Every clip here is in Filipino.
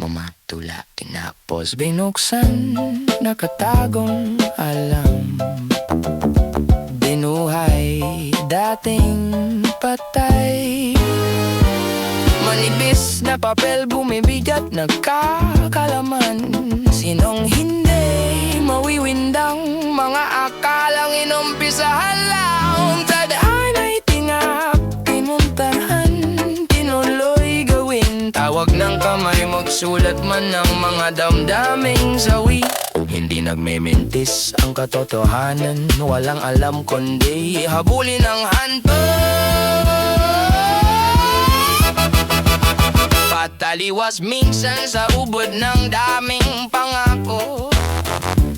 Mamatula, tinapos binuksan, nakatagong alam. Binuhay, dating patay. Manipis na papel, bumibigat, nagkakalaman. Sinong hindi mawiwindang, mga akalang inumpisahan lang. Tadhana'y tingap, pinuntahan, tinuloy gawin. Tawag ng kamay, magsulat man ng mga damdaming sawi. Hindi nagmementis ang katotohanan, walang alam kundi habulin ang handog. Pataliwas minsan sa ubod ng daming pangako.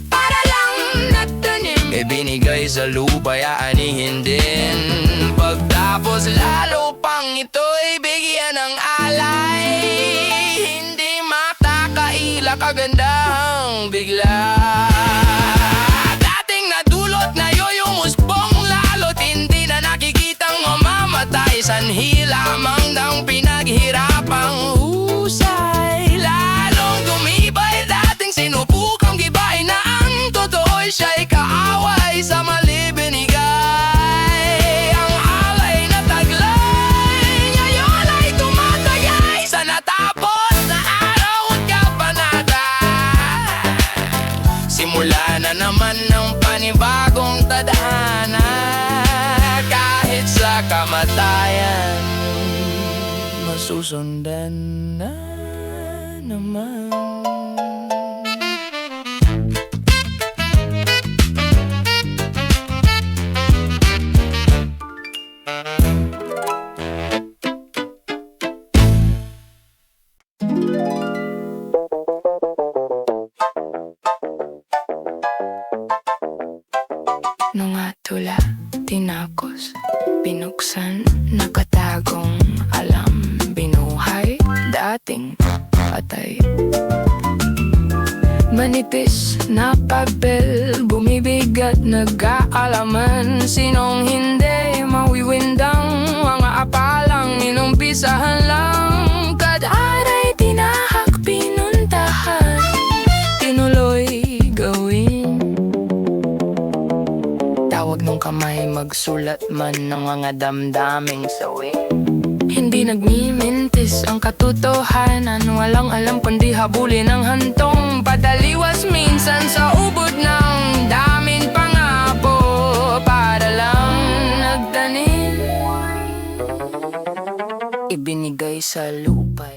Para lang nagtanim, ibinigay sa lupa, aanihin din. Pagtapos lalo pang ito'y bigyan ng alay. Hindi matakaila, kagandahang bigla. Dating nadulot na yung usbong, lalo't hindi na nakikitang mamamatay. Sanhi lamang ng pinaghirapang husay. Lalong gumibay, dating sinubukang gibain na ang totoo'y siya'y kaaway sa mali binigay. Ang alay na taglay, ngayon ay tumatagay sa natapos na araw at kabanata. Simula na naman ng panibagong tadhana, kahit sa kamatayan masusundan na naman. Nung atula, tinakos, binuksan, nakatagong alam. Binuhay, dating patay. Manipis na papel, bumibigat, nag-aalaman. Sinong hindi mawiwindang, mga apalang inumpisahan lang. Kadhana'y tinahak, pinuntahan, tinuloy gawin. Tawag nung kamay, magsulat man ng mga damdaming sawi. Hindi nagmimintis ang katotohanan, walang alam kundi habulin ang hantong. Padaliwas minsan sa ubod ng daming pangako. Para lang nagtanim, ibinigay sa lupa.